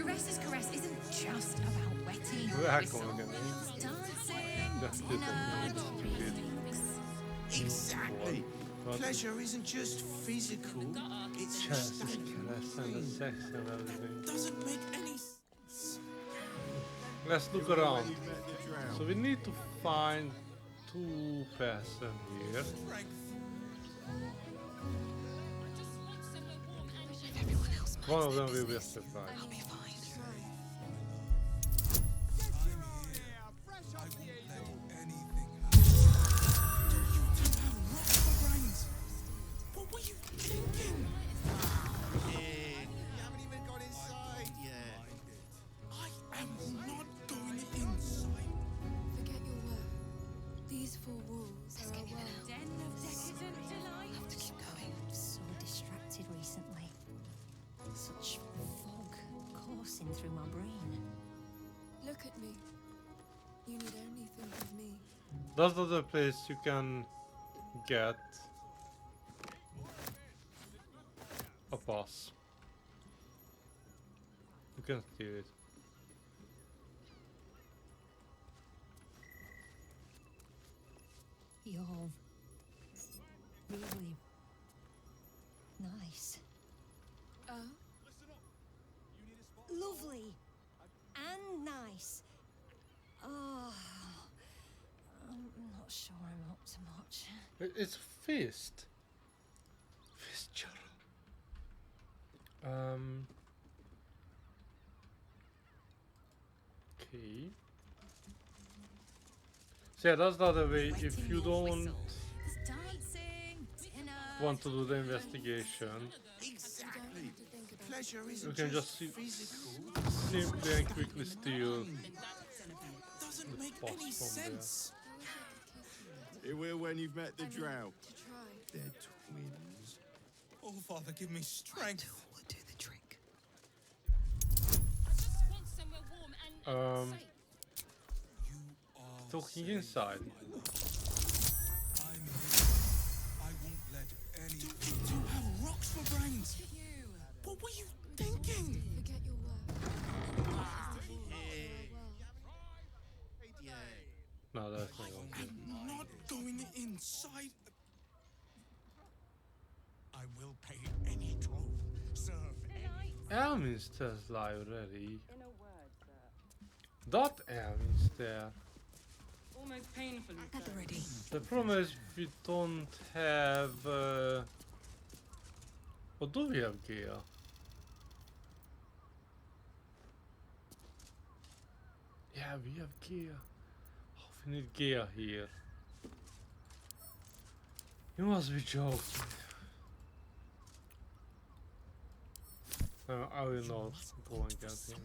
Duresse's caress isn't just about wetting Det or här whistle. kommer gå It's dancing, That's just Exactly. Pleasure isn't just physical, it's Chest, caress and the sex and everything. doesn't make any sense. Let's look around. So we need to find 2 person here. One of them will be a surprise. What were you thinking? You haven't even got inside yet. I am not going inside. Forget your work. These 4 walls are a world. Den of decadent delight. have to keep going. I'm so distracted recently. Such fog coursing through my brain. Look at me. You need only think of me. That's not the place you can get a pass. You can steal it. You're really nice. Lovely and nice. Oh, I'm not sure I'm up to much. It's fist. Fist Okay. So yeah, that's the other way. If you don't There's dancing, dinner. want to do the investigation, Exactly. Pleasure you isn't can just just physical. simply and quickly steal Doesn't the make boss any from there. sense. It will when you've met the drow. To try. They're twins. Oh, Father, give me strength. Will do the trick. Um, You are talking saved, inside. my love. I'm here. I won't let any. You have rocks for brains. What were you thinking? Forget your work. No, that's not one. I'm not going inside. I will pay any toll. Serve any. Elminster's library. That Elminster. Almost painfully At the ready. The problem is we don't have. What do we have gear? Yeah, we have gear. Oh, we need gear here. You must be joking. No, I will not go and get him.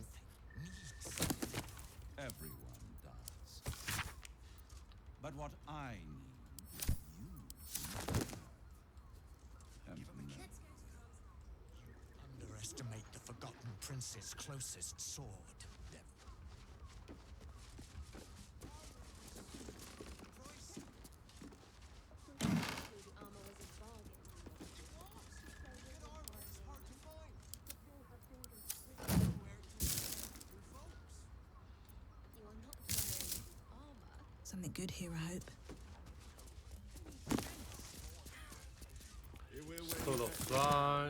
Everyone does. But what I need, you Underestimate the Forgotten Prince's closest sword. Something good here, I hope. Sort of fly.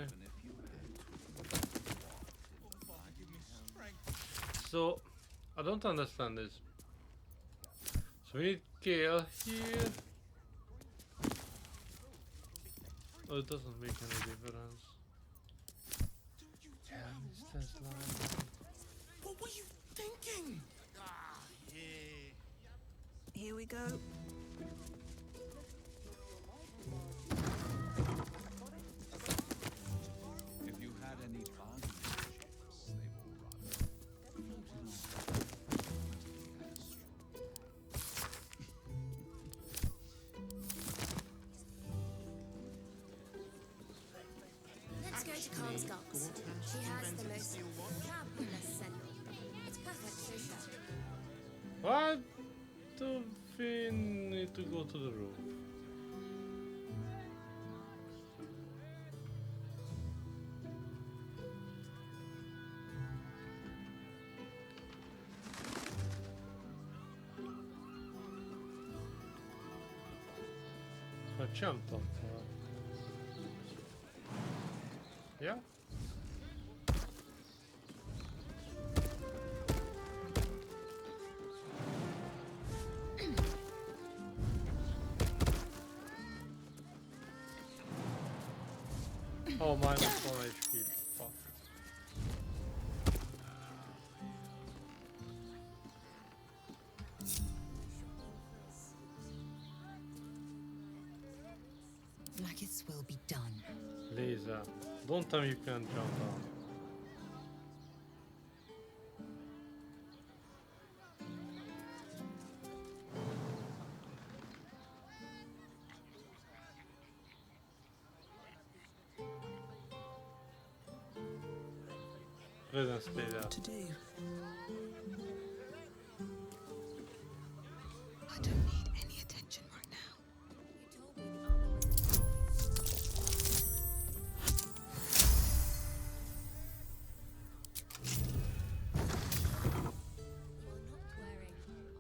So, I don't understand this. So we need gear here. Oh, it doesn't make any difference. Yeah, Mr. Slime. What were you thinking? Here we go. if you had any bargain chips, they will rather floated Let's go to Khan's Docks. She has the most fabulous scent. It's perfect for show. Why do we need to go to the roof? jumped onto her. Yeah? Oh, minus 1 HP. Fuck. Like its will be done. Lisa, don't tell me you can't jump down. Please stay there. To do. I don't need any attention right now. You told me the armor was You're not wearing armor.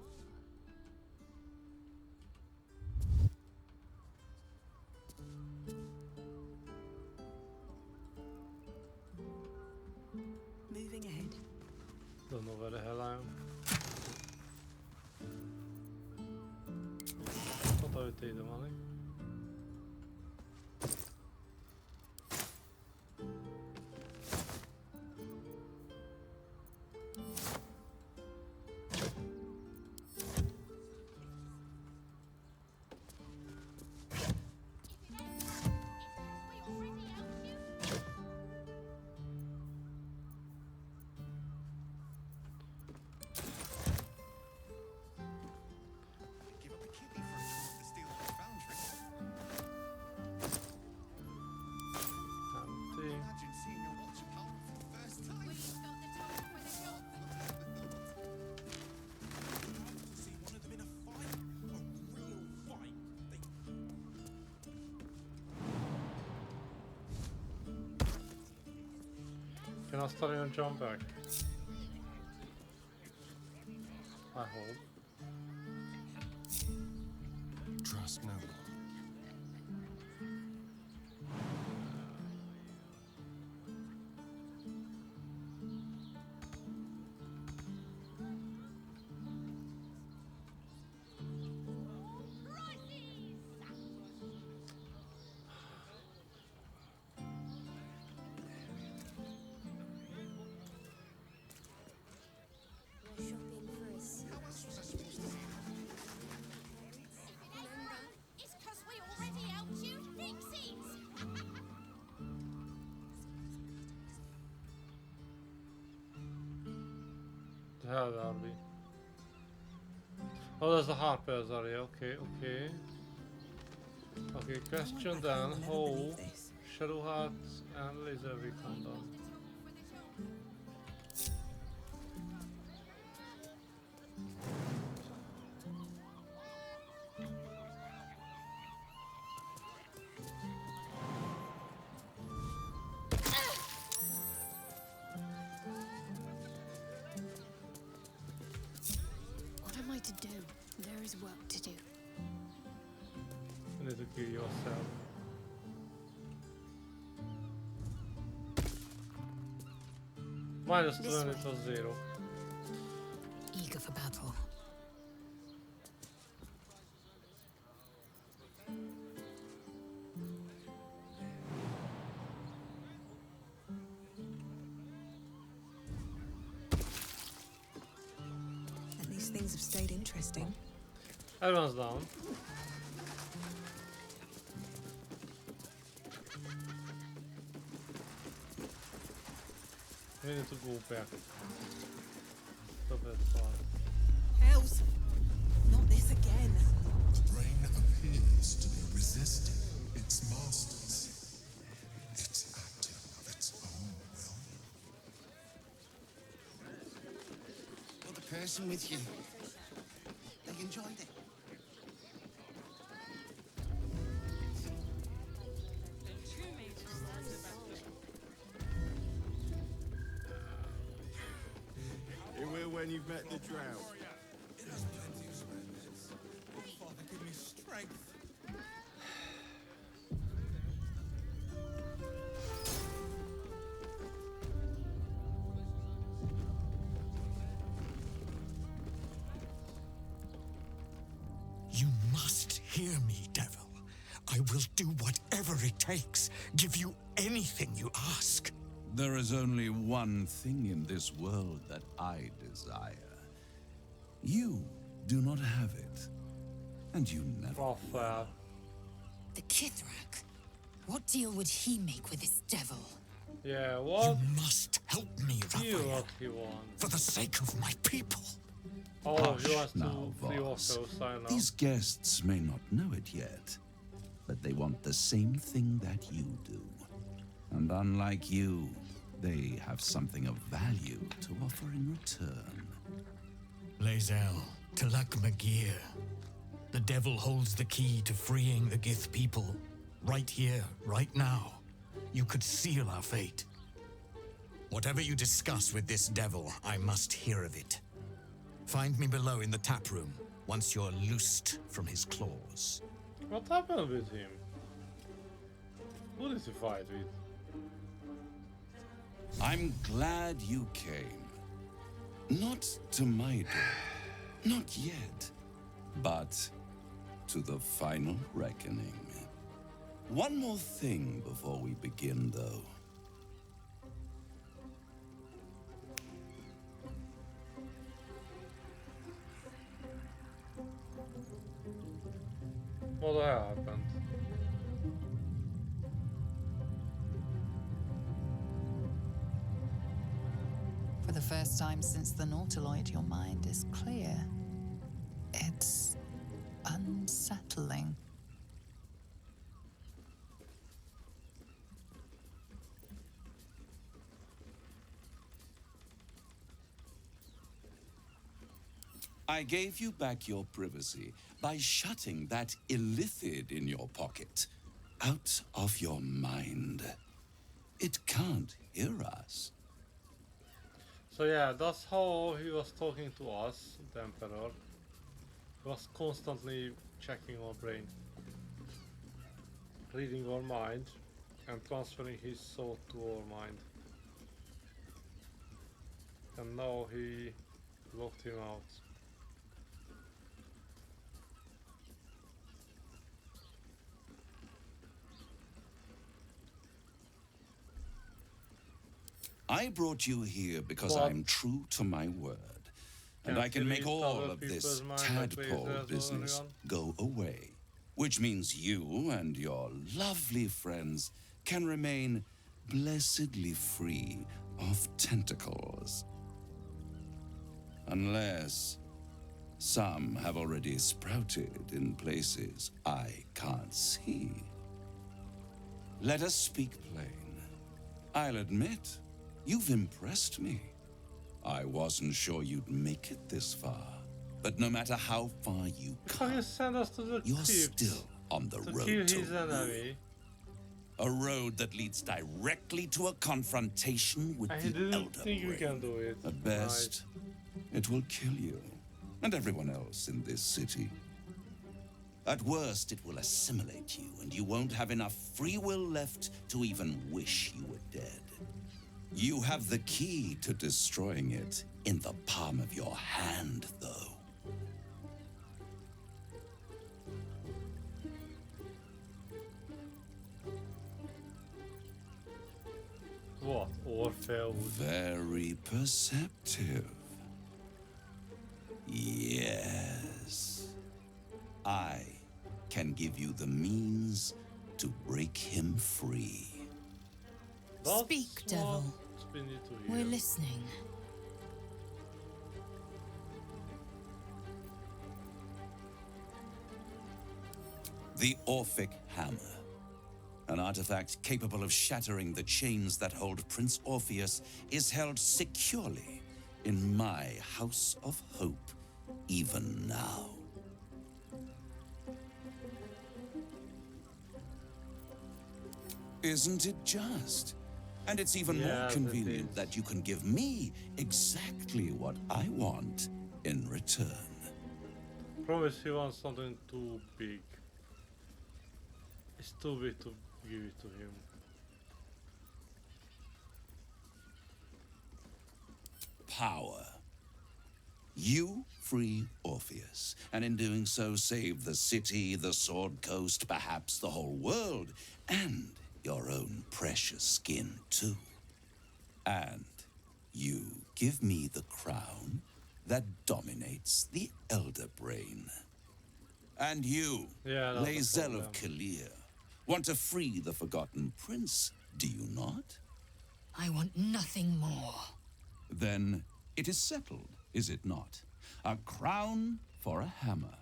Moving ahead. Don't know where the hell I am. Thought I would take the money. Give up a kidney for a come up the steel foundry. Empty. Imagine seeing your watch power for the first time. To see one of them in a fight, a real fight. Can I start and jump back? I hope. Trust no one. You're shopping for a suit. Remember? It's because we already helped you fix it. The hell are we? Oh, there's the harpers area. Okay, okay. Okay, question then. How Shadow Heart and Laser Recon done? What am I to do? There is work to do. You need to kill yourself. Minus 2 and it was 0. Eager for battle. At least things have stayed interesting. Everyone's down. We need to go back. Stop that far. Hells! Not this again. The brain appears to be resisting its masters. It's acting of its own will. Well, the person with you, they enjoyed it. Two mages stand about the You will when you've met the drought. It has plenty of spare bits. Oh, Father, give me strength. Hear me, devil. I will do whatever it takes. Give you anything you ask. There is only one thing in this world that I desire. You do not have it. And you never Raphael. The Kithrak? What deal would he make with this devil? Yeah, what You must help me, do Raphael. what he wants? For the sake of my people. Oh, Hush he wants to now, free Voss. Orcos, I know. These guests may not know it yet, but they want the same thing that you do. And unlike you, they have something of value to offer in return. Lae'zel, Tilak Magir. The devil holds the key to freeing the Gith people. Right here, right now. You could seal our fate. Whatever you discuss with this devil, I must hear of it. Find me below in the tap room, once you're loosed from his claws. What happened with him? Who did he fight with? I'm glad you came. Not to my door, not yet, but to the final reckoning. One more thing before we begin, though. What happened? For the first time since the Nautiloid, your mind is clear. It's unsettling. I gave you back your privacy by shutting that illithid in your pocket out of your mind. It can't hear us. So yeah, that's how he was talking to us, the Emperor. He was constantly checking our brain, reading our mind, and transferring his soul to our mind. And now he locked him out. I brought you here because But I'm true to my word. And I can you make read all other of this people's mind like tadpole lasers or business anyone? go away. Which means you and your lovely friends can remain blessedly free of tentacles. Unless some have already sprouted in places I can't see. Let us speak plain. I'll admit, you've impressed me. I wasn't sure you'd make it this far, but no matter how far you Can you come, send us to the you're crypt still on the to road kill to his enemy? ruin. A road that leads directly to a confrontation with And he the didn't Elder think we Brain. can do it. At best, it will kill you and everyone else in this city. At worst, it will assimilate you, and you won't have enough free will left to even wish you were dead. You have the key to destroying it in the palm of your hand, though. What? Orfeo would Very perceptive. Yes. I can give you the means to break him free. That's Speak, devil. what we need to We're hear. listening. The Orphic Hammer. An artifact capable of shattering the chains that hold Prince Orpheus is held securely in my House of Hope, even now. Isn't it just? And it's even more Yes, it convenient is. that you can give me exactly what I want in return. Promise he wants something too big. It's too big to give it to him. Power. You free Orpheus, and in doing so save the city, the Sword Coast, perhaps the whole world, and your own precious skin too. And you give me the crown that dominates the Elder Brain. And you, Lae'zel of Kalir, want to free the Forgotten Prince, do you not? I want nothing more. Then it is settled, is it not? A crown for a hammer.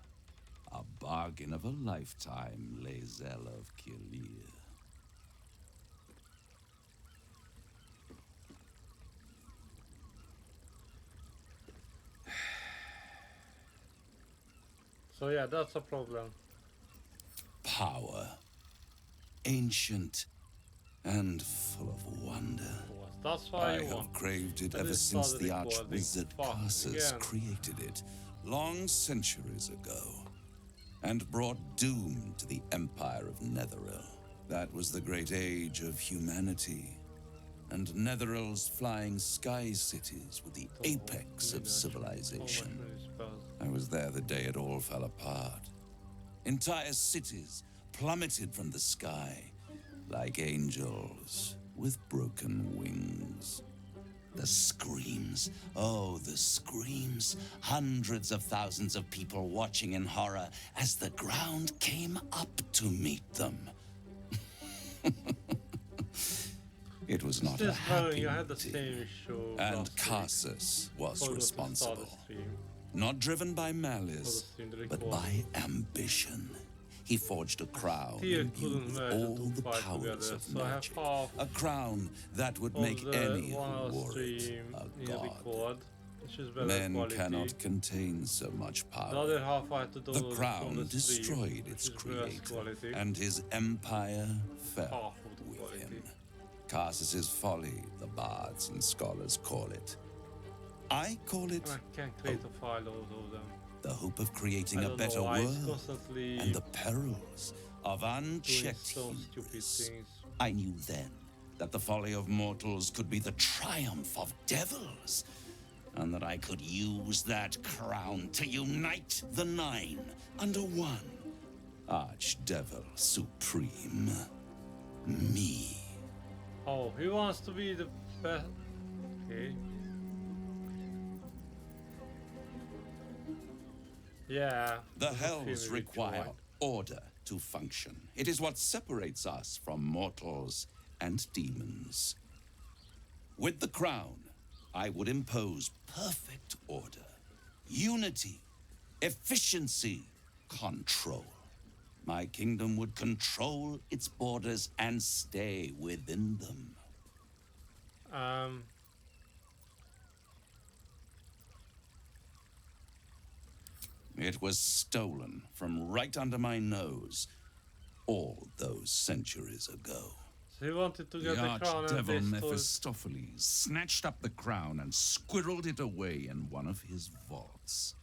A bargain of a lifetime, Lae'zel of Kalir. So yeah, that's a problem. Power. Ancient and full of wonder. That's why I have craved it ever since the Archwizard Karsus created it, long centuries ago, and brought doom to the Empire of Netheril. That was the great age of humanity, and Netheril's flying sky cities were the apex of civilization. I was there the day it all fell apart. Entire cities plummeted from the sky like angels with broken wings. The screams, oh, the screams. Hundreds of thousands of people watching in horror as the ground came up to meet them. It was not a happy meeting, and Karsus was responsible. Not driven by malice, but by ambition. He forged a crown imbued with all the powers of magic. A crown that would make any who wore it a god. Men cannot contain so much power. The crown destroyed its creator, and his empire fell with him. Karsus's folly, the bards and scholars call it. I call it the hope of creating a better world, and the perils of unchecked hubris. I knew then that the folly of mortals could be the triumph of devils, and that I could use that crown to unite the Nine under one. Archdevil Supreme. Me. Oh, he wants to be the best. Okay. Yeah. The Hells require order to function. It is what separates us from mortals and demons. With the crown, I would impose perfect order, unity, efficiency, control. My kingdom would control its borders and stay within them. It was stolen from right under my nose all those centuries ago. So he wanted to get the crown, and Archdevil Mephistopheles snatched up the crown and squirreled it away in one of his vaults.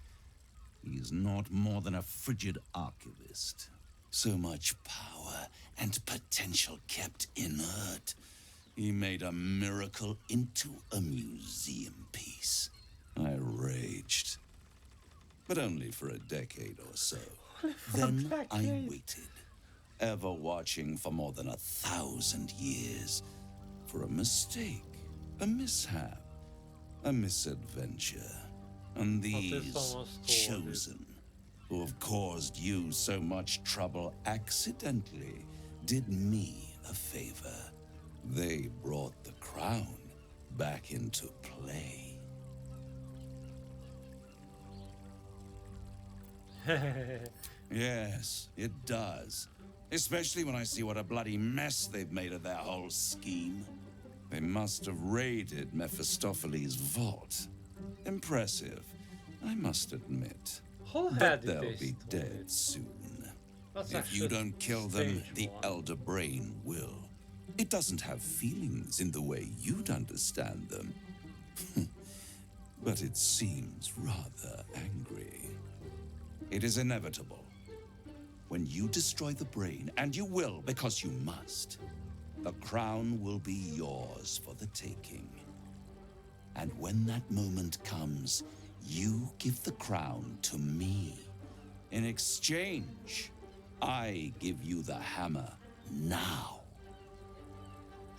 He is not more than a frigid archivist. So much power and potential kept inert. He made a miracle into a museum piece. I raged. But only for a decade or so. Then I waited, ever watching for more than 1,000 years, for a mistake, a mishap, a misadventure. And these chosen, who have caused you so much trouble accidentally, did me a favor. They brought the crown back into play. Yes, it does. Especially when I see what a bloody mess they've made of their whole scheme. They must have raided Mephistopheles' vault. Impressive, I must admit. But they'll be dead soon. If you don't kill them, the Elder Brain will. It doesn't have feelings in the way you'd understand them. But it seems rather angry. It is inevitable. When you destroy the brain, and you will because you must, the crown will be yours for the taking. And when that moment comes, You give the crown to me. In exchange, I give you the hammer now.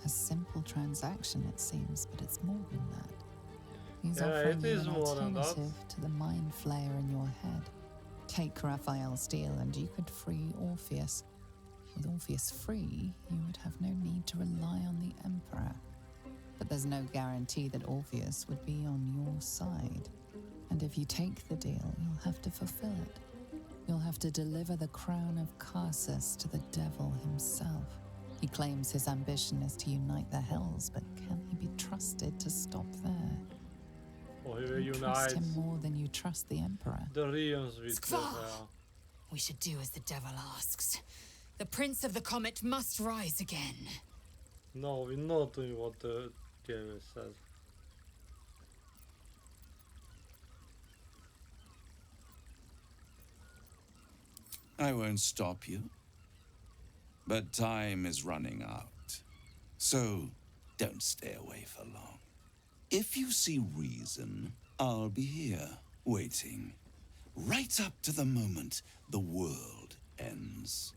A simple transaction, it seems, but it's more than that. He's Yeah, offering it you is an more than that. alternative to the mind flayer in your head. Take Raphael's deal and you could free Orpheus. With Orpheus free, you would have no need to rely on the Emperor. But there's no guarantee that Orpheus would be on your side. And if you take the deal, you'll have to fulfill it. You'll have to deliver the crown of Carsus to the devil himself. He claims his ambition is to unite the Hells, but can he be trusted to stop there? Or he will You trust unite him more than you trust the Emperor. the realms with Skvar! the We should do as the devil asks. The Prince of the Comet must rise again. No, we're not doing what the game says. I won't stop you. But time is running out. So don't stay away for long. If you see reason, I'll be here, waiting. Right up to the moment the world ends.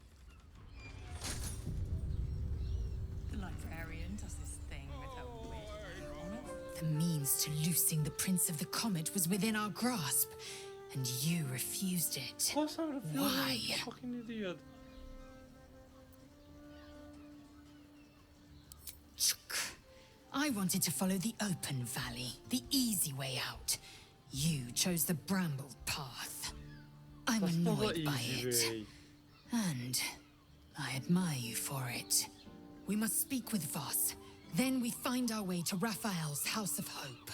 The librarian does this thing with her weird honor. The means to loosing the Prince of the Comet was within our grasp, and you refused it. Of course I refuse. Why? I'm a fucking idiot. I wanted to follow the open valley, the easy way out. You chose the brambled path. I'm That's not the annoyed by easy it. way. And I admire you for it. We must speak with Voss. Then we find our way to Raphael's House of Hope.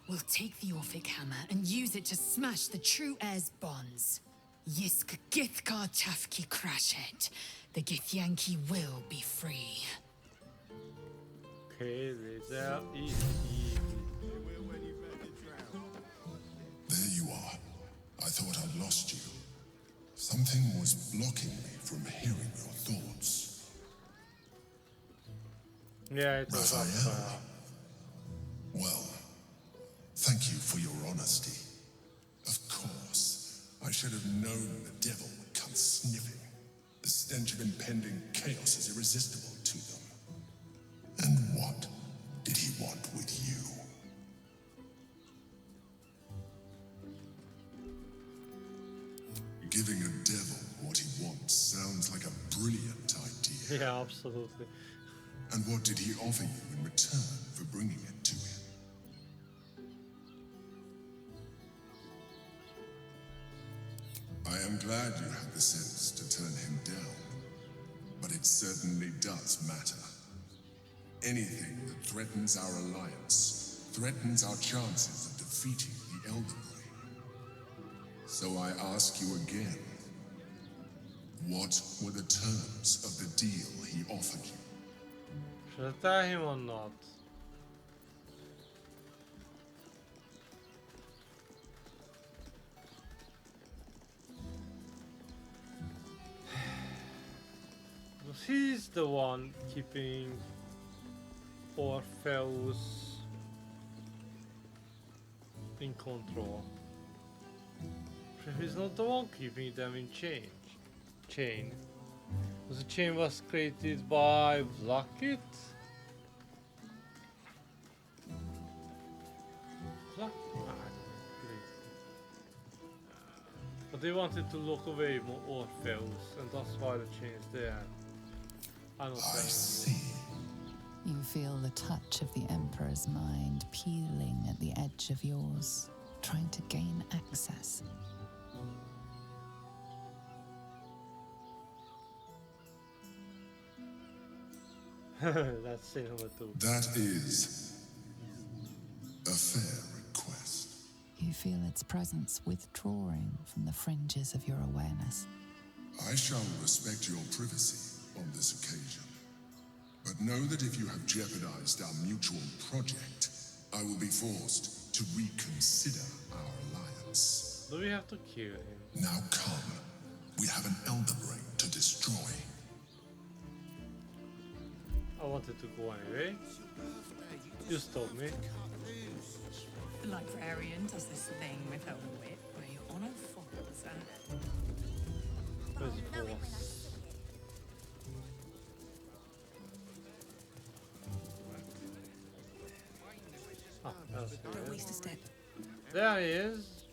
We'll take the Orphic hammer and use it to smash the true heir's bonds. Yisk Githkar Tafki Crashet. The Githyanki will be free. Okay, these are easy. There you are. I thought I'd lost you. Something was blocking me from hearing your thoughts. Yeah, it was Raphael. Well, thank you for your honesty. Of course, I should have known the devil would come sniffing. The stench of impending chaos is irresistible to them. And what did he want with you? Giving a devil what he wants sounds like a brilliant idea. Yeah, absolutely. And what did he offer you in return for bringing it to him? I am glad you had the sense to turn him down, but it certainly does matter. Anything that threatens our alliance threatens our chances of defeating the Elder Brain. So I ask you again, what were the terms of the deal he offered you? Should I tell him or not? Because he's the one keeping Orpheus in control. He's not the one keeping them in chain. Because the chain was created by Vlakit. But they wanted to lock away more Orpheus, and that's why the chain's there. I don't I think. see. You feel the touch of the Emperor's mind peeling at the edge of yours, trying to gain access. That's scene number 2. That is a fair request. You feel its presence withdrawing from the fringes of your awareness. I shall respect your privacy on this occasion. But know that if you have jeopardized our mutual project, I will be forced to reconsider our alliance. Do we have to kill him? Now come. We have an Elder Brain to destroy. I wanted to go anyway. You stopped me. The librarian Arian does this thing with her whip where you honor falls and Where's Know it when I Force? see it. Oh, that's Don't it. waste a step. There he is.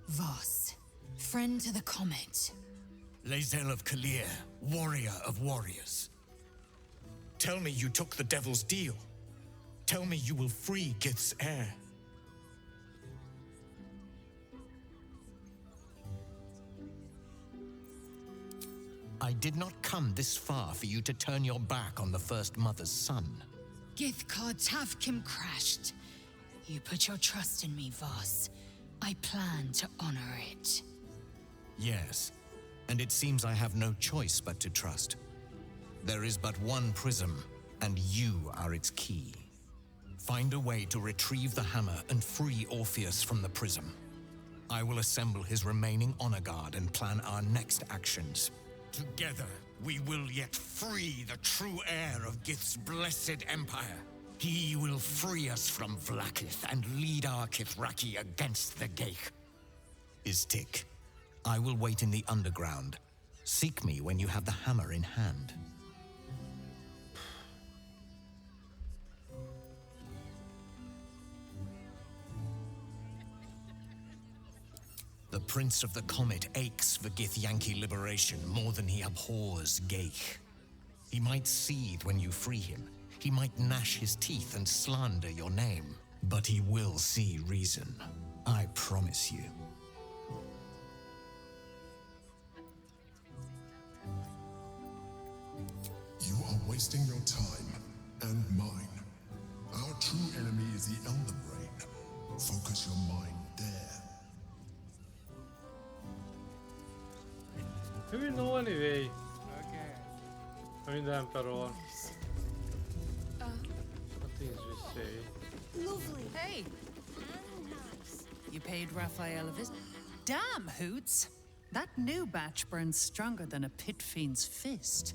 Voss, friend to the comet. Lae'zel of Kalir, warrior of warriors. Tell me you took the devil's deal. Tell me you will free Gith's heir. I did not come this far for you to turn your back on the First Mother's son. Githkar Tavkim crashed. You put your trust in me, Voss. I plan to honor it. Yes, and it seems I have no choice but to trust. There is but one prism, and you are its key. Find a way to retrieve the hammer and free Orpheus from the prism. I will assemble his remaining honor guard and plan our next actions. Together, we will yet free the true heir of Gith's blessed empire. He will free us from Vlaakith and lead our Kithraki against the Gate. Istik, I will wait in the underground. Seek me when you have the hammer in hand. The Prince of the Comet aches for Githyanki liberation more than he abhors Geich. He might seethe when you free him. He might gnash his teeth and slander your name. But he will see reason. I promise you. You are wasting your time and mine. Our true enemy is the Elder Brain. Focus your mind there. Do we know anyway? I mean the Emperor. What things we say? Lovely. Hey, And nice. you paid Raphael a visit. Damn, Hoots! That new batch burns stronger than a pit fiend's fist.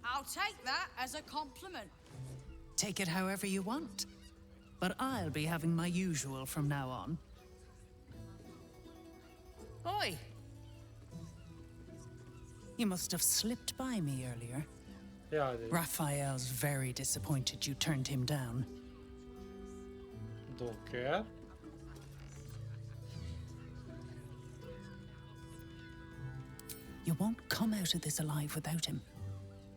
I'll take that as a compliment. Take it however you want. But I'll be having my usual from now on. Oi! You must have slipped by me earlier. Yeah, I did. Raphael's very disappointed you turned him down. Don't care. You won't come out of this alive without him.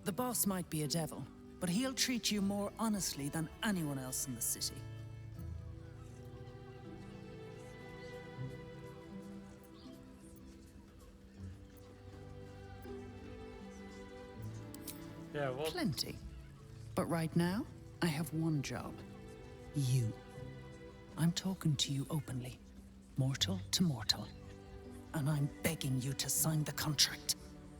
The boss might be a devil, but he'll treat you more honestly than anyone else in the city. Yeah, what? Plenty. But right now, I have one job. You. I'm talking to you openly. Mortal to mortal. And I'm begging you to sign the contract.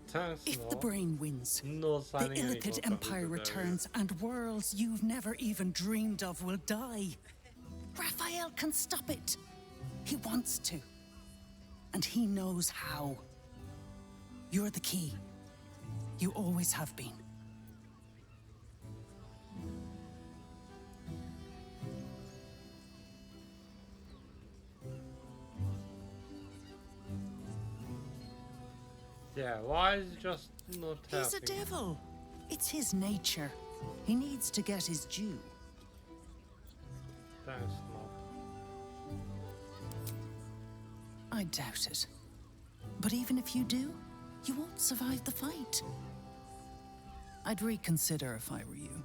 Thanks, If the brain wins, no the signing any Illithid contract Empire with the returns and worlds you've never even dreamed of will die. Raphael can stop it. He wants to. And he knows how. You're the key. You always have been. Yeah, why is it just not He's a happening? devil. It's his nature. He needs to get his due. Thanks, no. I doubt it. But even if you do, you won't survive the fight. I'd reconsider if I were you.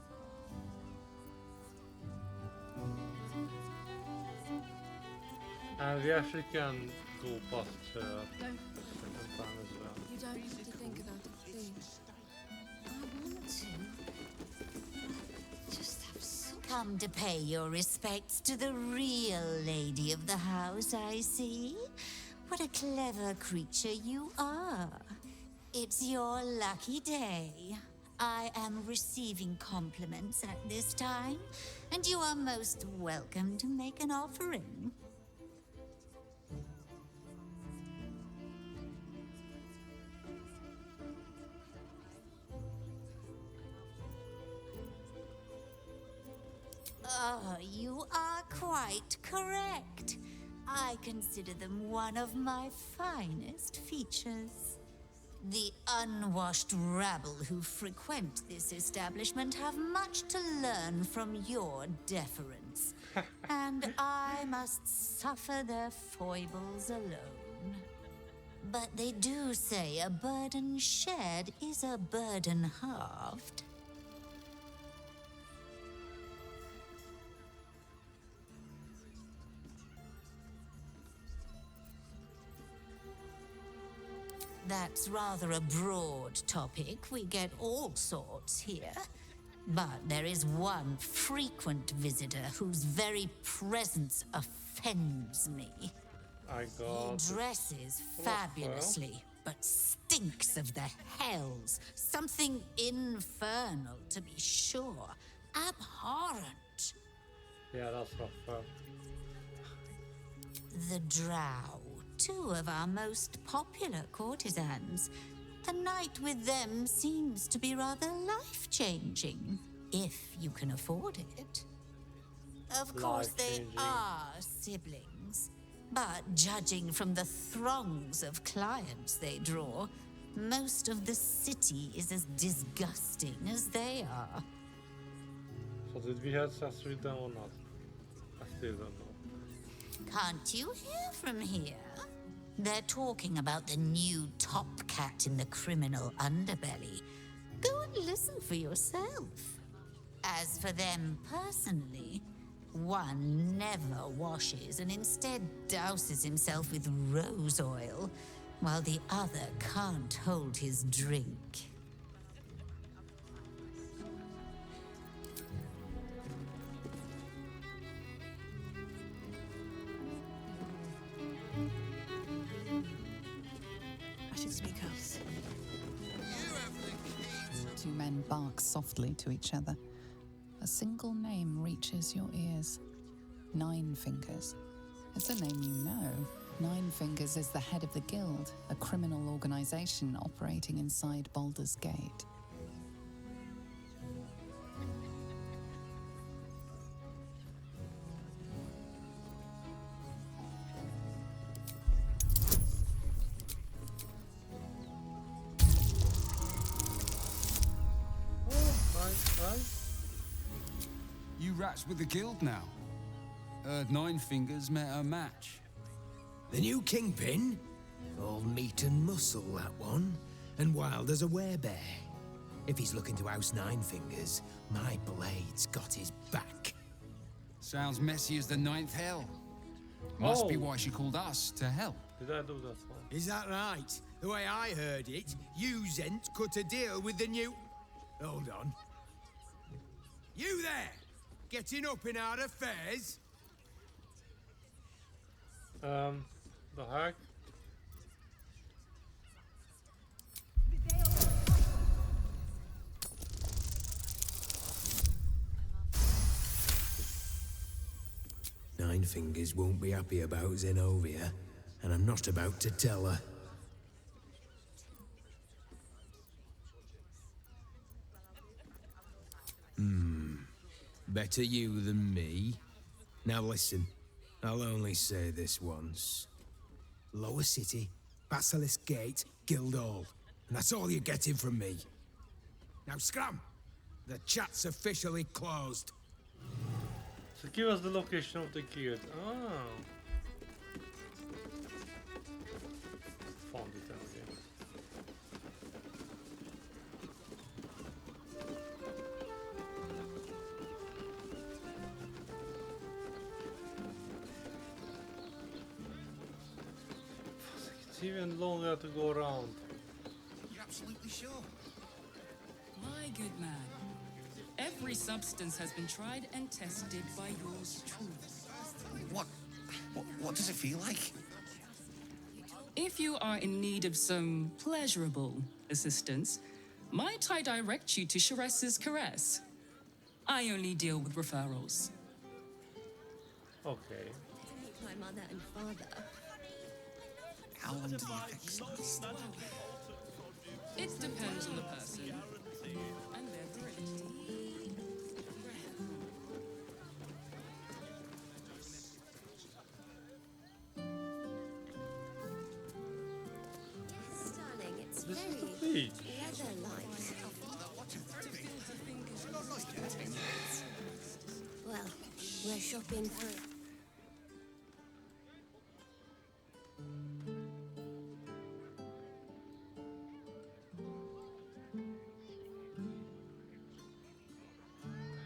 And we actually can go past No, second time as well. you don't have to think about it, please. I want to. Just have some. Come to pay your respects to the real lady of the house, I see. What a clever creature you are. It's your lucky day. I am receiving compliments at this time, and you are most welcome to make an offering. Oh, you are quite quite correct. I consider them one of my finest features. The unwashed rabble who frequent this establishment have much to learn from your deference, and I must suffer their foibles alone. But they do say a burden shared is a burden halved. That's rather a broad topic. We get all sorts here. But there is one frequent visitor whose very presence offends me. He dresses fabulously, but stinks of the hells. Something infernal, to be sure. Abhorrent. Yeah, that's Raphael. The Drow, two of our most popular courtesans. A night with them seems to be rather life-changing, if you can afford it. Of course, they are siblings, but judging from the throngs of clients they draw, most of the city is as disgusting as they are. So did we have sex with them or not? I still don't know. Can't you hear from here? They're talking about the new top cat in the criminal underbelly. Go and listen for yourself. As for them personally, one never washes and instead douses himself with rose oil, while the other can't hold his drink. I should speak up. Two men bark softly to each other. A single name reaches your ears. Nine Fingers. It's a name you know. Nine Fingers is the head of the Guild, a criminal organization operating inside Baldurs Gate. You rats with the guild now. Nine Fingers met her match. The new kingpin? All meat and muscle, that one. And wild as a werebear. If he's looking to oust Nine Fingers, my blade's got his back. Sounds messy as the ninth hell. Must be why she called us to help. Did I do that one? Is that right? The way I heard it, you Zent cut a deal with the new... Hold on. You there! Getting up in our affairs? The heck? Nine Fingers won't be happy about Zenobia, and I'm not about to tell her. Better you than me. Now listen, I'll only say this once. Lower City, Basilisk Gate, Guildhall. And that's all you're getting from me. Now scram! The chat's officially closed. So give us the location of the guild. Ah. Found it again. It's even longer to go around. You're absolutely sure? My good man. Every substance has been tried and tested by yours truly. What does it feel like? If you are in need of some pleasurable assistance, might I direct you to Sharess's Caress? I only deal with referrals. Okay. My mother and father. How long do the effects last? It depends on the person and their drink. This is the beach. Leather-like. Well, we're shopping through.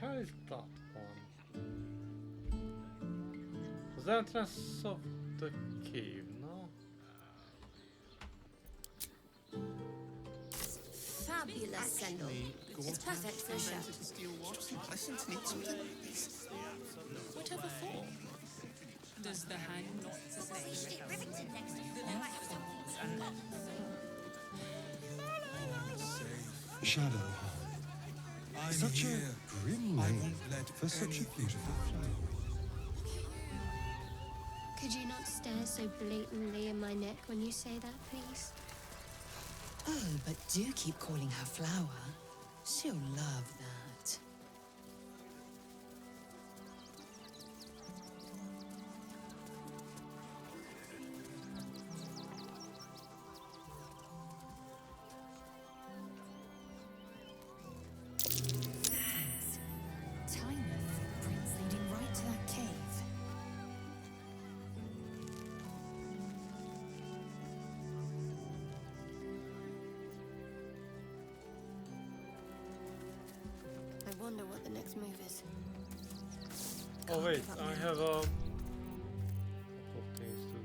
How is that one? Was the entrance of the cave, no? Fabulous sandal. It's perfect for a shirt. Listen to need something like this. Whatever for? Does the hand not say? Shadow. Such a grim name for such a beautiful flower. Could you not stare so blatantly in my neck when you say that, please? Oh, but do keep calling her Flower. She'll love that. Thanks. Tiny footprints leading right to that cave. I wonder what the next move is. Oh wait, I have a couple of things to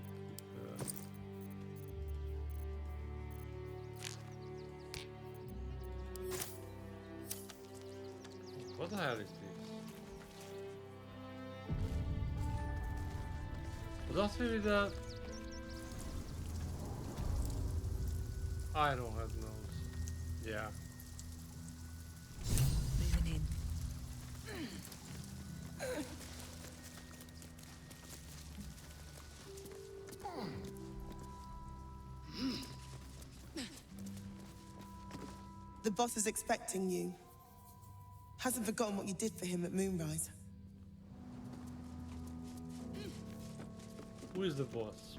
keep. What the hell is this? That's really the iron head nose. Yeah. Moving in. The boss is expecting you. Hasn't forgotten what you did for him at Moonrise. Who is the boss?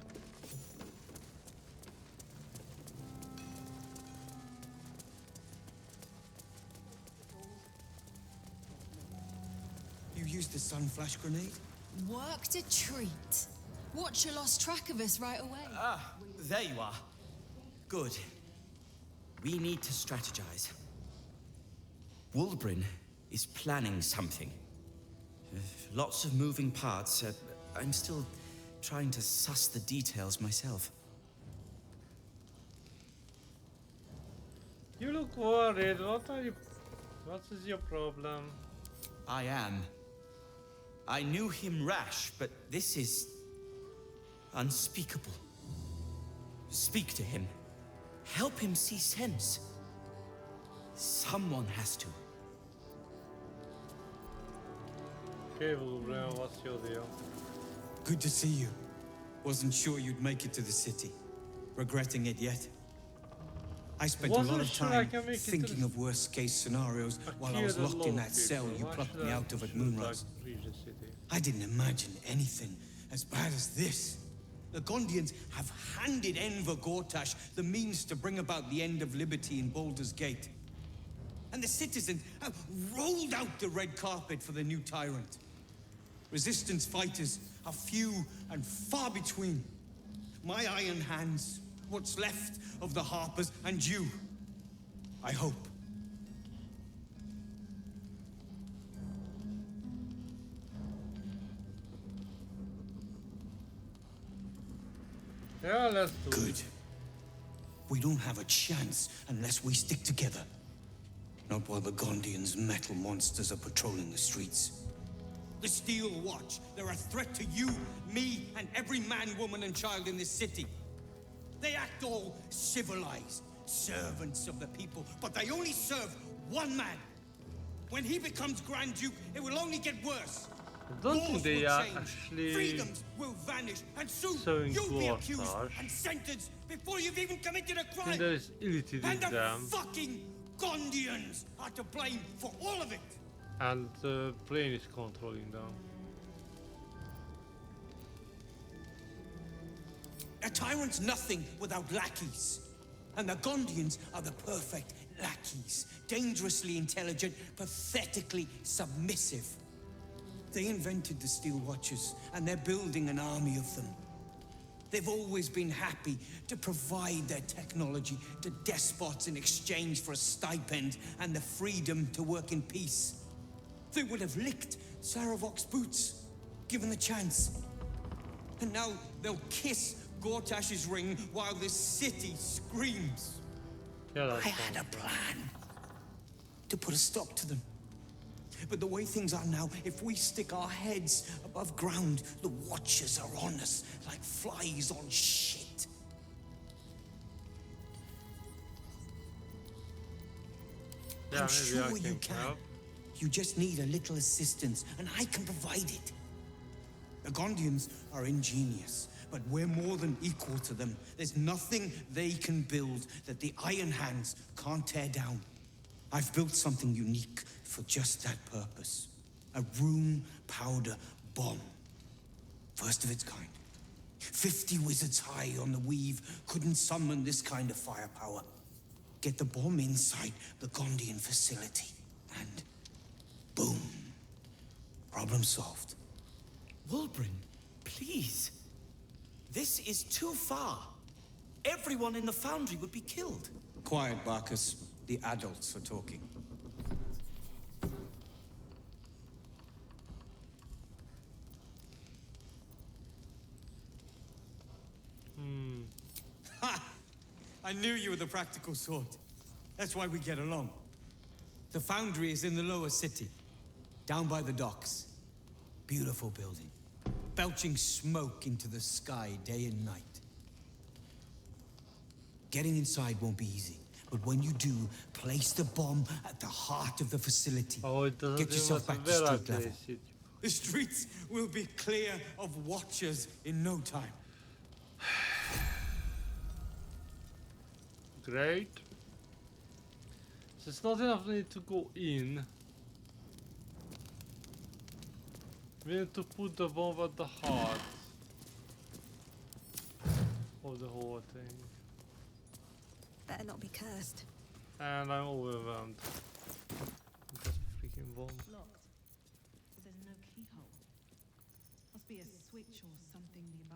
You used the sun flash grenade? Worked a treat. Watcher lost track of us right away. Ah, there you are. Good. We need to strategize. Wulbrin is planning something. Lots of moving parts. I'm still trying to suss the details myself. You look worried. What is your problem? I am. I knew him rash, but this is unspeakable. Speak to him. Help him see sense. Someone has to. Okay, Wulbrin, what's your deal? Good to see you. Wasn't sure you'd make it to the city. Regretting it yet? I spent a lot of time thinking of worst-case scenarios while I was locked in that cell you plucked me out of at Moonrise. I didn't imagine anything as bad as this. The Gondians have handed Enver Gortash the means to bring about the end of liberty in Baldurs Gate. And the citizens have rolled out the red carpet for the new tyrant. Resistance fighters are few and far between. My iron hands, what's left of the Harpers, and you, I hope. Yeah, let's do Good. it. We don't have a chance unless we stick together. Not while the Gondians' metal monsters are patrolling the streets. The Steel Watch, they're a threat to you, me, and every man, woman, and child in this city. They act all civilized, servants of the people, but they only serve one man. When he becomes Grand Duke, it will only get worse. I don't think they are actually Freedoms will vanish, and soon showing you'll be accused Gortash. and sentenced before you've even committed a I think crime. there is Illity And the them, fucking Gondians are to blame for all of it. and the plane is controlling them. A tyrant's nothing without lackeys. And the Gondians are the perfect lackeys. Dangerously intelligent, pathetically submissive. They invented the Steel Watchers, and they're building an army of them. They've always been happy to provide their technology to despots in exchange for a stipend and the freedom to work in peace. They would have licked Saravok's boots, given the chance. And now they'll kiss Gortash's ring while this city screams. Yeah, I had a plan to put a stop to them. But the way things are now, if we stick our heads above ground, the Watchers are on us like flies on shit. Yeah, I'm sure I you can. help. You just need a little assistance, and I can provide it. The Gondians are ingenious, but we're more than equal to them. There's nothing they can build that the Iron Hands can't tear down. I've built something unique for just that purpose. A room powder bomb. First of its kind. 50 wizards high on the weave couldn't summon this kind of firepower. Get the bomb inside the Gondian facility, and boom. Problem solved. Wulbren, please. This is too far. Everyone in the foundry would be killed. Quiet, Barkus. The adults are talking. Ha! I knew you were the practical sort. That's why we get along. The foundry is in the lower city, down by the docks. Beautiful building, belching smoke into the sky day and night. Getting inside won't be easy, but when you do, place the bomb at the heart of the facility. Get yourself back to street level. The streets will be clear of Watchers in no time. Great. So it's not enough need to go in. We need to put the bomb at the heart of the whole thing. Better not be cursed. And I'm overwhelmed. Just freaking bomb. Locked. But there's no keyhole. Must be a switch or something nearby.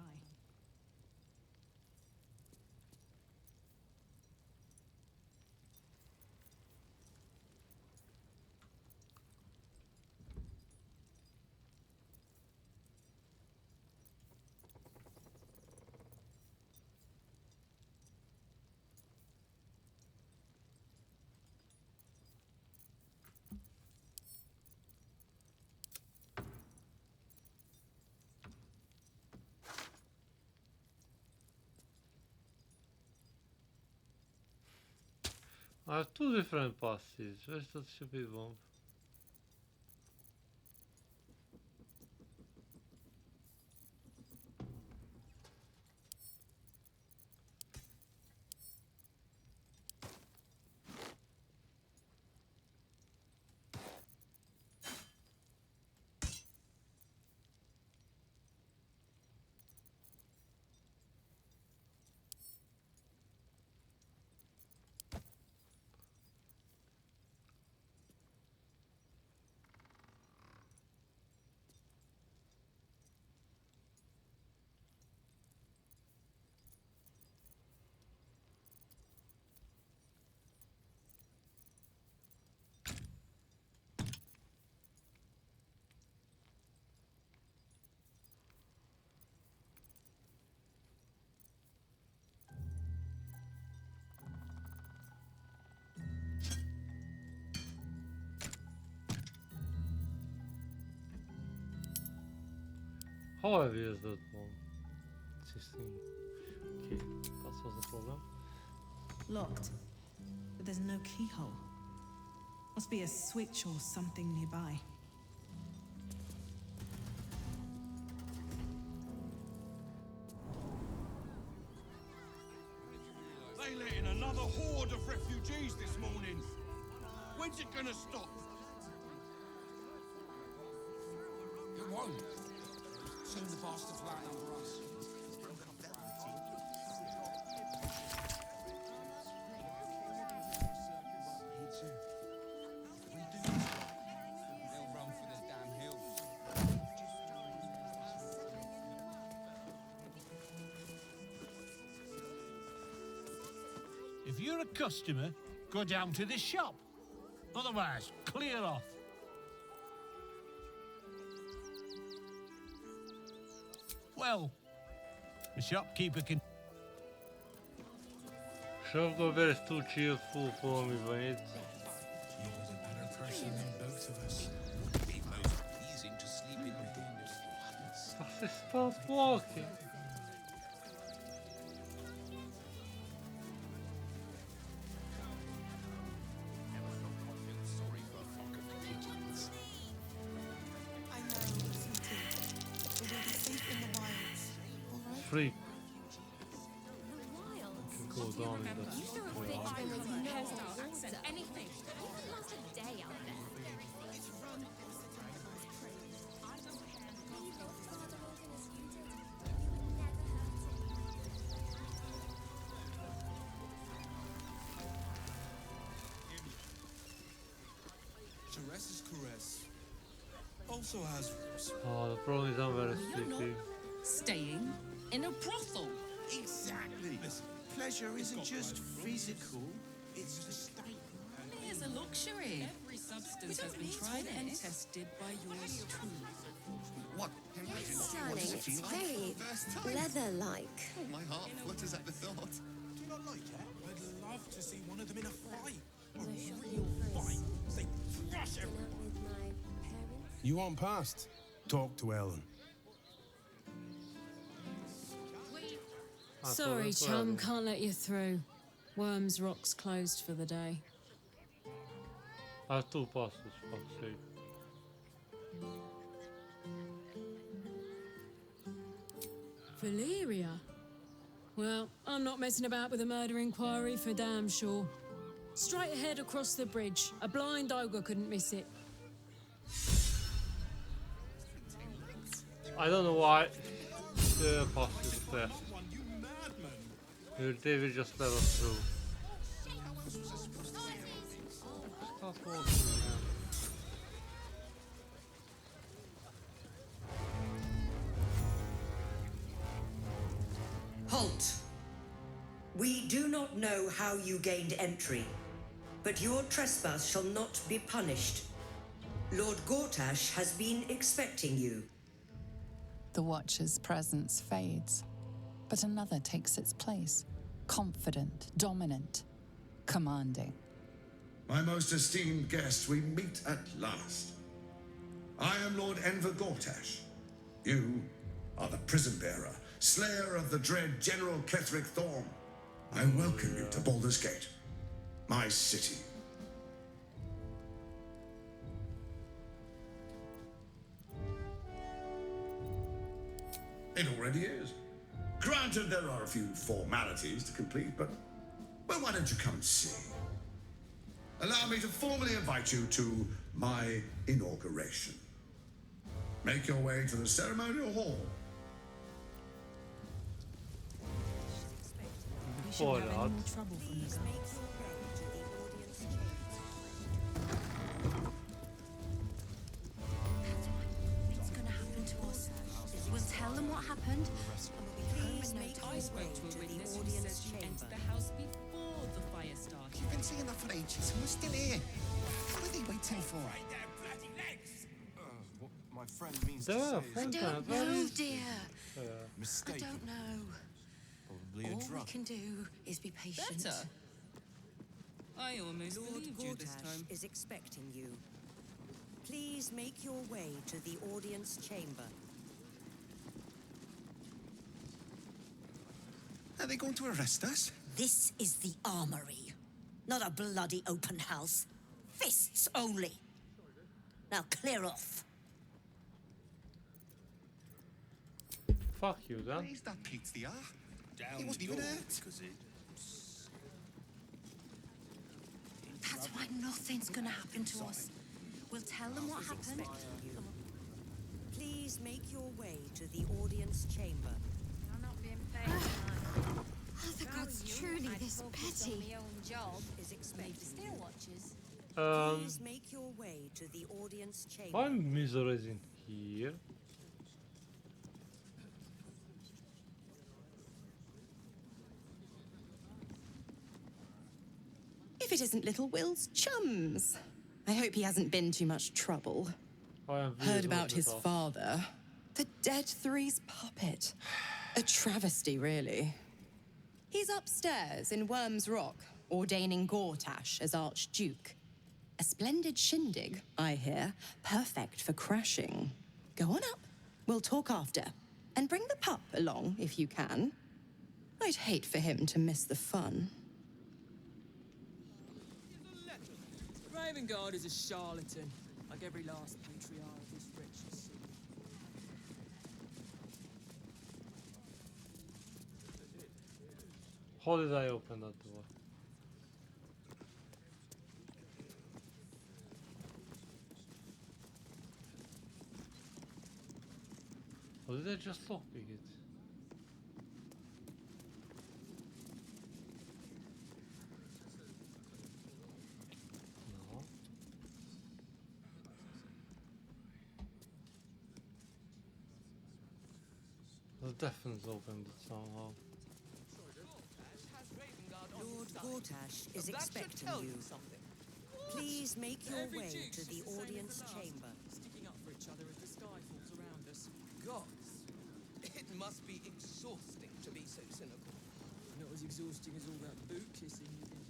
I have two different passes. Where's that stupid bomb? How heavy is that bomb? 16. Okay, that was the problem. Locked. But there's no keyhole. Must be a switch or something nearby. They let in another horde of refugees this morning. When's it gonna stop? It won't. Soon the bastards will outnumber us. If you're a customer, go down to this shop. Otherwise, clear off. Well, the shopkeeper can... Shopkeeper is too cheerful for me, mate. Does he start walking? Freak. Can go down in that. Anything. Last a day out there. Shiress's caress also has roots. Oh, the problem is I'm very sleepy. Staying in a brothel. Exactly. Listen, pleasure isn't just physical, it's the state. Here's a luxury. Every substance has been tried and tested by yours truly. What? Stunning. It's very leather-like. Oh, my heart flutters at the thought. Do you not like it? I'd love to see one of them in a fight. A real fight. They thrash everyone. You want past? Talk to Ellen. Sorry, chum, can't let you through. Wyrms Rock's closed for the day. I have 2 passes, fuck's sake. Valeria? Well, I'm not messing about with a murder inquiry for damn sure. Straight ahead across the bridge. A blind ogre couldn't miss it. I don't know why the pass is there. David just let us through. Stop walking, man. Halt! We do not know how you gained entry, but your trespass shall not be punished. Lord Gortash has been expecting you. The Watcher's presence fades, but another takes its place. Confident, dominant, commanding. My most esteemed guest, we meet at last. I am Lord Enver Gortash. You are the prison bearer, slayer of the dread General Ketheric Thorm. I welcome you to Baldurs Gate, my city. It already is. Granted, there are a few formalities to complete, but why don't you come see? Allow me to formally invite you to my inauguration. Make your way to the ceremonial hall. Before that, What's going to happen to us? We'll tell them what happened. Please make I spoke to a witness who said you entered the house before the fire started. You've been seeing that for ages, and we're still here. What are they waiting for? My friend means to say... I don't know, dear. I Mistake. don't know. Probably a All drug. we can do is be patient. Better. I almost Lord believed you this Gortash time. is expecting you. Please make your way to the audience chamber. Are they going to arrest us? This is the armory, not a bloody open house. Fists only. Now clear off. Fuck you, then. Please, that Pete's the art. He wasn't even hurt. That's why nothing's going to happen to us. We'll tell them what happened. Please make your way to the audience chamber. I'm not being paid tonight. Are the gods truly this petty? My own job is expected. Still watches. Please make your way to the audience chamber. Why Misery is in here? it isn't little Will's chums. I hope he hasn't been too much trouble. Heard about his father. The Dead Three's puppet. A travesty, really. He's upstairs in Wyrms Rock, ordaining Gortash as Archduke. A splendid shindig, I hear. Perfect for crashing. Go on up. We'll talk after. And bring the pup along, if you can. I'd hate for him to miss the fun. Ravengard is a charlatan, like every last patriarch of this wretched city. How did I open that door? Or did I just lockpick it? No. The definitely opened it somehow. Lord Gortash is expecting you. Please make your way to the audience chamber. Sticking up for each other as the sky falls around us. Gods, it must be exhausting to be so cynical. Not as exhausting as all that boot kissing you've been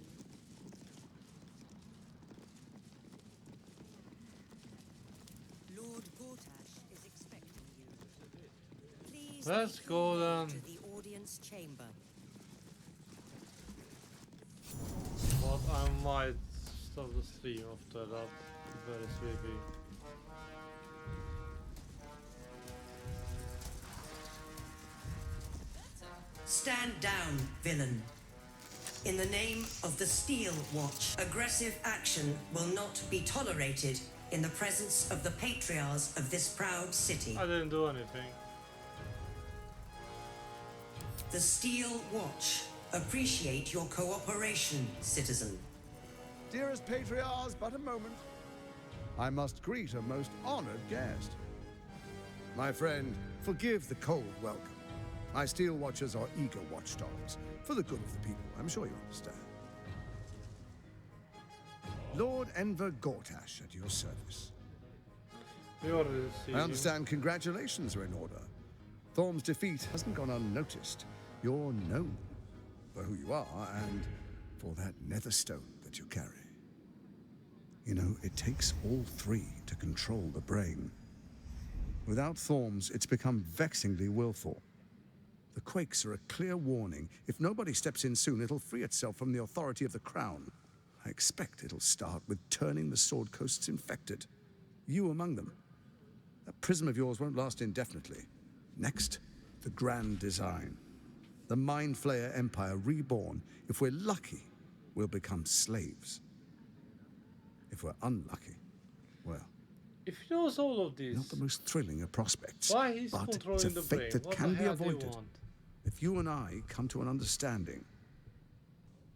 doing. Lord Gortash is expecting you. Please Let's go then. to the audience chamber. But I might stop the stream after that. Very sleepy. Stand down, villain. In the name of the Steel Watch, aggressive action will not be tolerated in the presence of the patriarchs of this proud city. I didn't do anything. The Steel Watch appreciate your cooperation, citizen. Dearest patriarchs, but a moment. I must greet a most honored guest. My friend, forgive the cold welcome. My Steel Watchers are eager watchdogs, for the good of the people, I'm sure you understand. Lord Enver Gortash at your service. I understand congratulations are in order. Thorm's defeat hasn't gone unnoticed. You're known for who you are and for that nether stone that you carry. You know, it takes all three to control the brain. Without Thorms, it's become vexingly willful. The quakes are a clear warning. If nobody steps in soon, it'll free itself from the authority of the crown. I expect it'll start with turning the Sword Coasts infected. You among them. That prism of yours won't last indefinitely. Next, the grand design. The Mind Flayer Empire reborn. If we're lucky, we'll become slaves. If we're unlucky, well... If he knows all of this... Not the most thrilling of prospects. Why he's but controlling it's a the fate brain? that What can the be hell do you avoided. want? If you and I come to an understanding,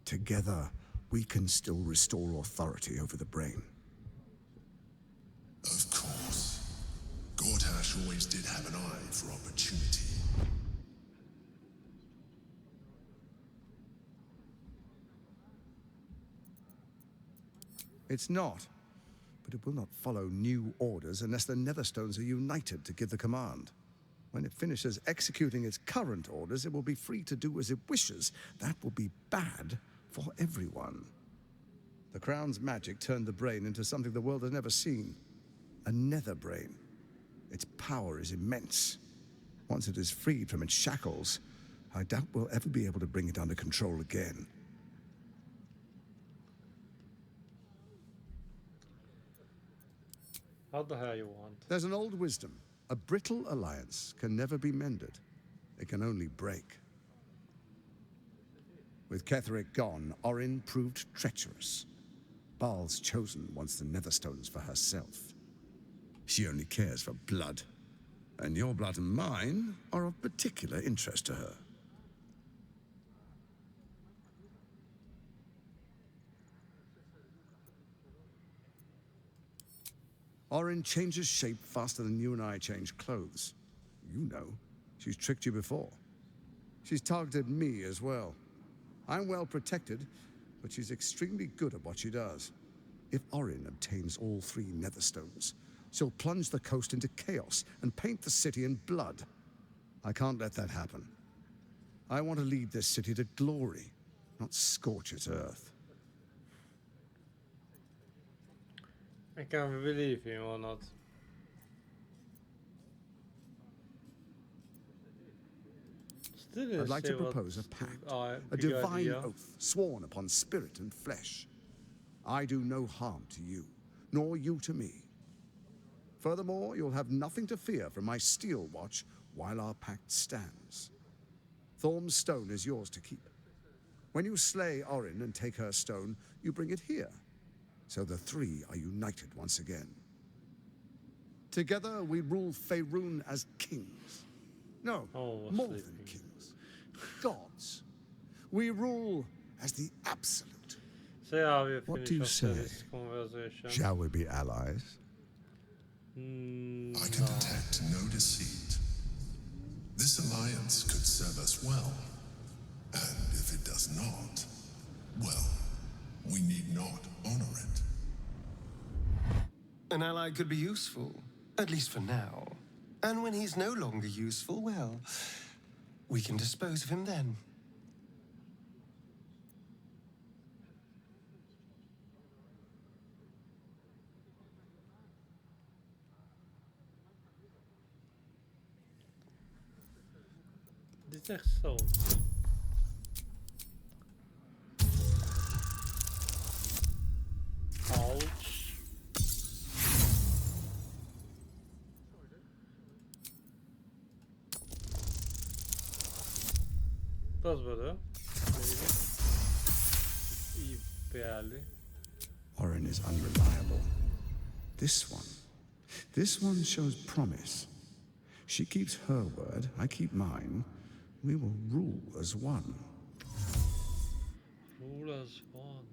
together we can still restore authority over the brain. Of course. Gortash always did have an eye for opportunity. It's not. But it will not follow new orders unless the Netherstones are united to give the command. When it finishes executing its current orders, it will be free to do as it wishes. That will be bad for everyone. The Crown's magic turned the brain into something the world has never seen. A nether brain. Its power is immense. Once it is freed from its shackles, I doubt we'll ever be able to bring it under control again. How the hell you want? There's an old wisdom. A brittle alliance can never be mended. It can only break. With Ketheric gone, Orin proved treacherous. Baal's chosen wants the Netherstones for herself. She only cares for blood. And your blood and mine are of particular interest to her. Orin changes shape faster than you and I change clothes. You know, she's tricked you before. She's targeted me as well. I'm well protected, but she's extremely good at what she does. If Orin obtains all 3 netherstones, she'll plunge the coast into chaos and paint the city in blood. I can't let that happen. I want to lead this city to glory, not scorch its earth. I can't believe him or not. I'd like to propose a pact, a divine oath sworn upon spirit and flesh. I do no harm to you, nor you to me. Furthermore, you'll have nothing to fear from my steel watch while our pact stands. Thorm's stone is yours to keep. When you slay Orin and take her stone, you bring it here, so the 3 are united once again. Together we rule Faerun as kings. No, more than kings. Gods. We rule as the Absolute. What do you say? Shall we be allies? I can detect no deceit. This alliance could serve us well. And if it does not, well, we need not honor it. An ally could be useful, at least for now. And when he's no longer useful, well, we can dispose of him then. Dit is echt zo. Ouch. Dat is better. Barely. Orin is unreliable. This one shows promise. She keeps her word, I keep mine. We will rule as one. Rule as one.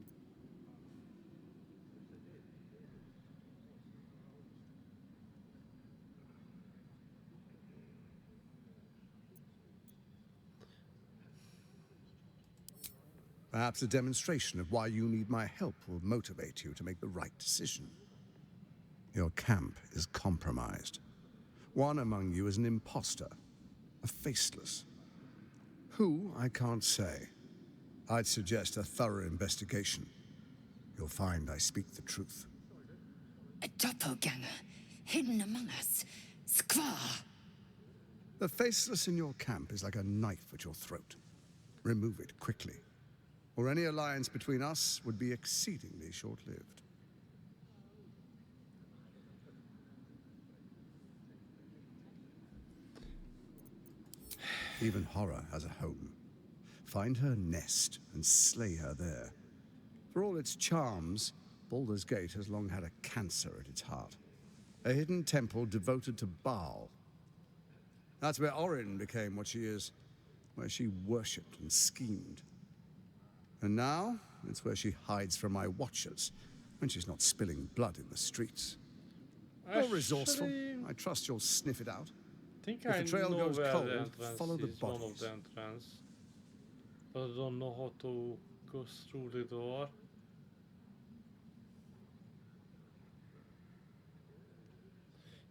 Perhaps a demonstration of why you need my help will motivate you to make the right decision. Your camp is compromised. One among you is an imposter, a faceless. Who, I can't say. I'd suggest a thorough investigation. You'll find I speak the truth. A doppelganger, hidden among us. Squaw! The faceless in your camp is like a knife at your throat. Remove it quickly, or any alliance between us would be exceedingly short-lived. Even horror has a home. Find her nest and slay her there. For all its charms, Baldurs Gate has long had a cancer at its heart. A hidden temple devoted to Baal. That's where Orin became what she is, where she worshipped and schemed. And now, it's where she hides from my watchers, when she's not spilling blood in the streets. You're resourceful. I trust you'll sniff it out. Think if the trail know goes where cold, the entrance follow the is one of bodies. the entrance, but I don't know how to go through the door.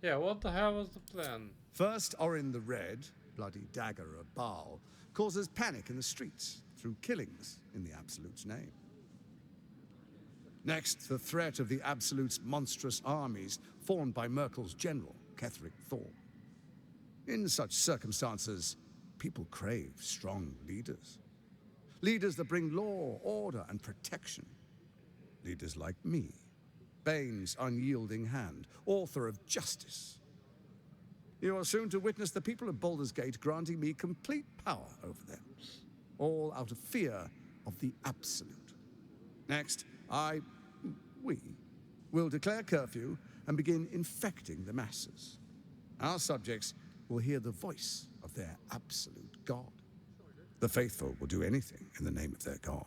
Yeah, what the hell was the plan? First, Orin the Red, bloody dagger of Baal, causes panic in the streets through killings in the Absolute's name. Next, the threat of the Absolute's monstrous armies formed by Merkel's general, Ketheric Thorm. In such circumstances, people crave strong leaders. Leaders that bring law, order, and protection. Leaders like me, Bane's unyielding hand, author of justice. You are soon to witness the people of Baldurs Gate granting me complete power over them, all out of fear of the Absolute. Next, we will declare curfew and begin infecting the masses. Our subjects will hear the voice of their absolute God. The faithful will do anything in the name of their God.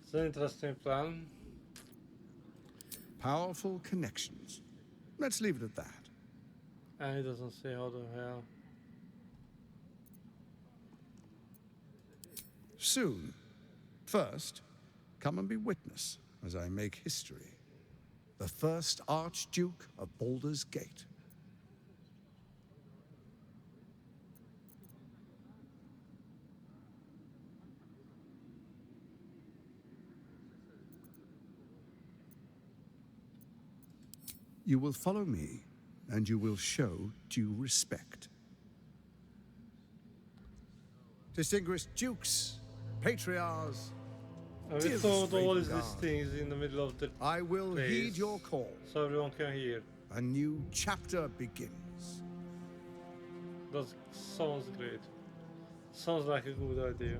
It's an interesting plan. Powerful connections. Let's leave it at that. And he doesn't say how the hell. Soon. First, come and be witness as I make history. The first Archduke of Baldurs Gate. You will follow me, and you will show due respect. Distinguished dukes, patriarchs, we thought all these things in the middle of the I will place, heed your call. so everyone can hear. A new chapter begins. That sounds great. Sounds like a good idea.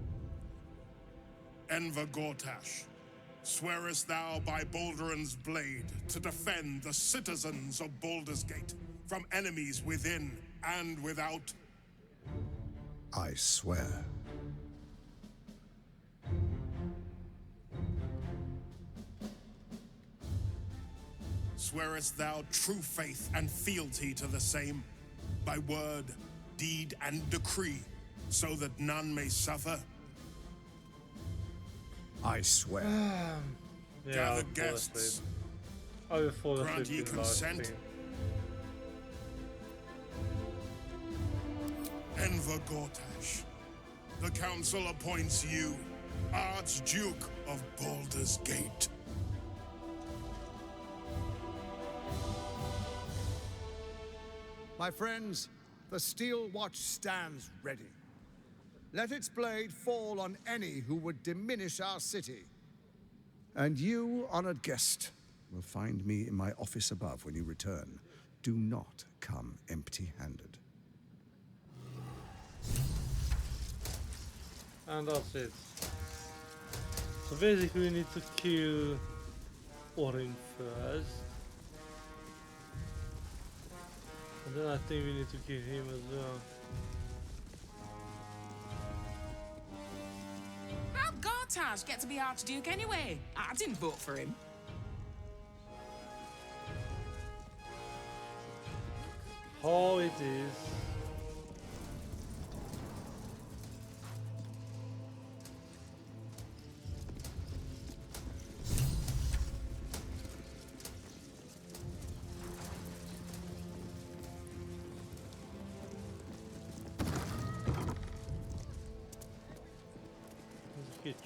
Enver Gortash, swearest thou by Balduran's blade to defend the citizens of Baldurs Gate from enemies within and without? I swear. Swearest thou true faith and fealty to the same, by word, deed, and decree, so that none may suffer? I swear. Gather guests. I will fall asleep. Grant ye consent? Enver Gortash, the council appoints you Archduke of Baldurs Gate. My friends, the Steel Watch stands ready. Let its blade fall on any who would diminish our city. And you, honored guest, will find me in my office above when you return. Do not come empty-handed. And that's it. So basically we need to kill Orin first. And then I think we need to kill him as well. How'd Gortash get to be Archduke anyway? I didn't vote for him. Oh, it is. Kitchen.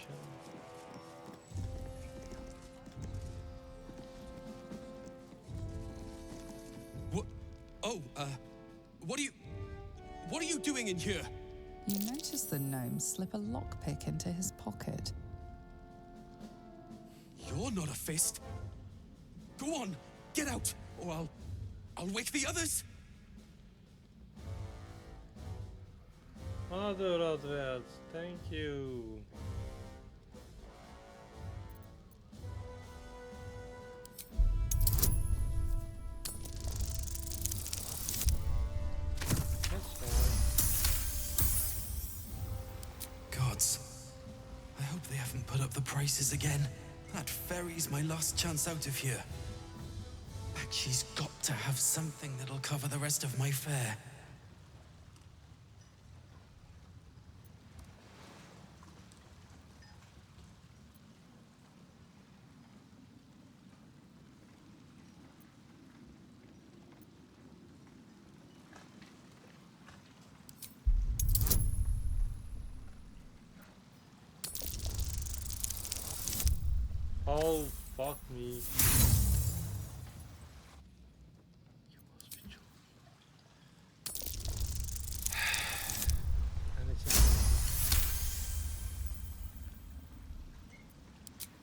What? Oh, what are you doing in here? You notice the gnome slip a lockpick into his pocket. You're not a fist. Go on, get out, or I'll wake the others. Other adverts, thank you. Gods, I hope they haven't put up the prices again. That ferry's my last chance out of here. Bakshi's got to have something that'll cover the rest of my fare. Oh, fuck me. You must be joking.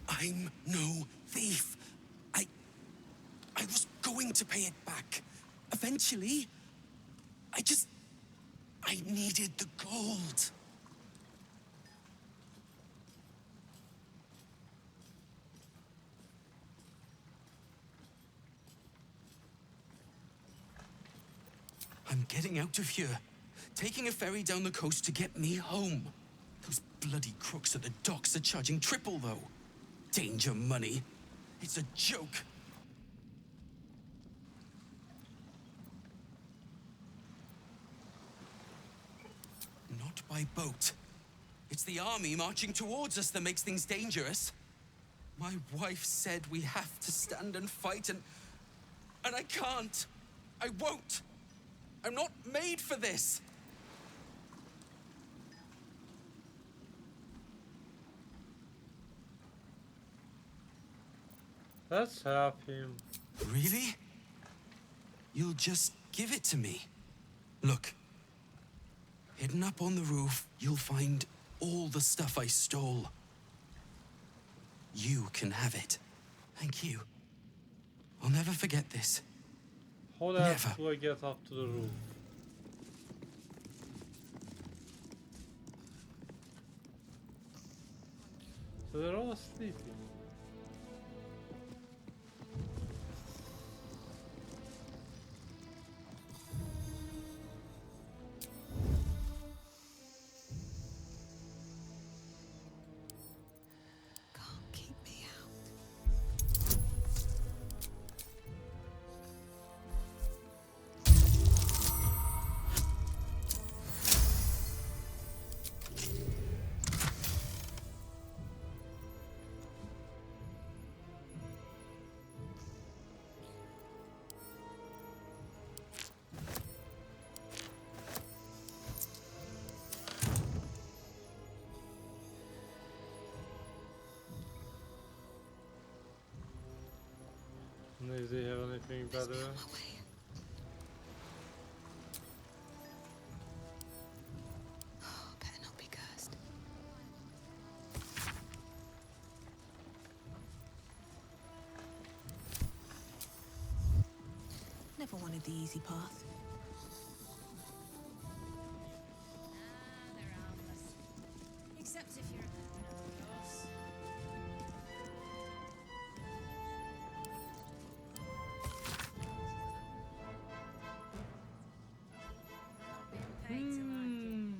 I'm no thief. I was going to pay it back. Eventually. I needed the gold. I'm getting out of here. Taking a ferry down the coast to get me home. Those bloody crooks at the docks are charging triple, though. Danger money. It's a joke. by boat. It's the army marching towards us that makes things dangerous. My wife said we have to stand and fight, and I can't. I won't. I'm not made for this. Let's help him. Really? You'll just give it to me? Look. Hidden up on the roof, you'll find all the stuff I stole. You can have it. Thank you. I'll never forget this. How the hell do I get up to the roof? So they're all sleeping. If they have anything better. Better not be cursed. Never wanted the easy path. They're harmless. Except if you're a criminal, of course. If I were you,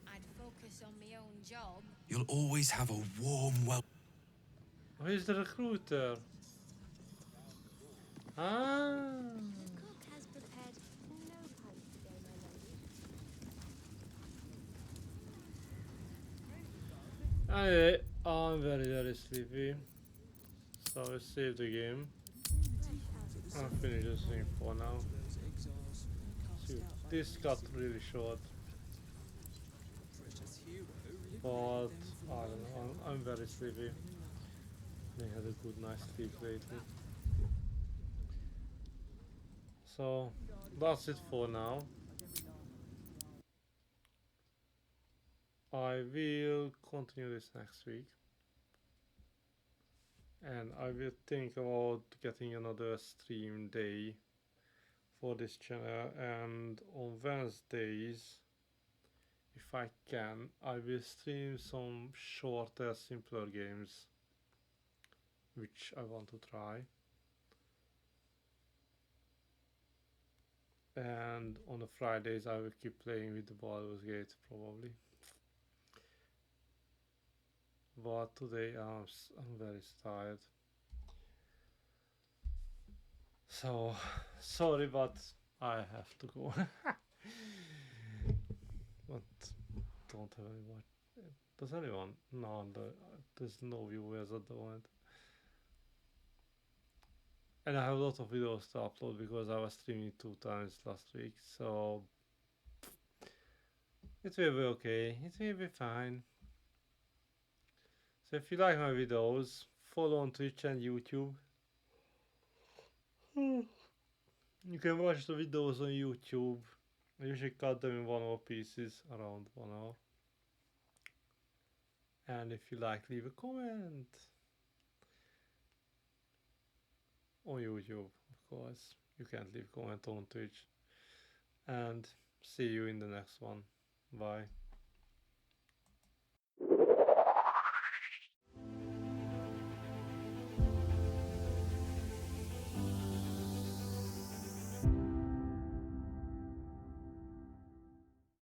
I'd focus on my own job. You'll always have a warm Where's the recruiter? Ah. The cook has prepared no pint today, my lady. I'm very sleepy. So I save the game. I'll finish this thing for now. See, this got really short. But I don't know, I'm very sleepy. I had a good night's sleep lately. So that's it for now. I will continue this next week. And I will think about getting another stream day for this channel, and on Wednesdays, if I can, I will stream some shorter, simpler games which I want to try. And on the Fridays I will keep playing with the Baldurs Gate probably. But today I'm very tired. So sorry, but I have to go. But don't have anyone. Does anyone? No, there's no viewers at the moment. And I have a lot of videos to upload because I was streaming 2 times last week, so it will be okay. It will be fine. So if you like my videos, follow on Twitch and YouTube. You can watch the videos on YouTube. I usually cut them in 1 hour pieces, around 1 hour. And if you like, leave a comment on YouTube, of course. You can't leave a comment on Twitch. And see you in the next one. Bye.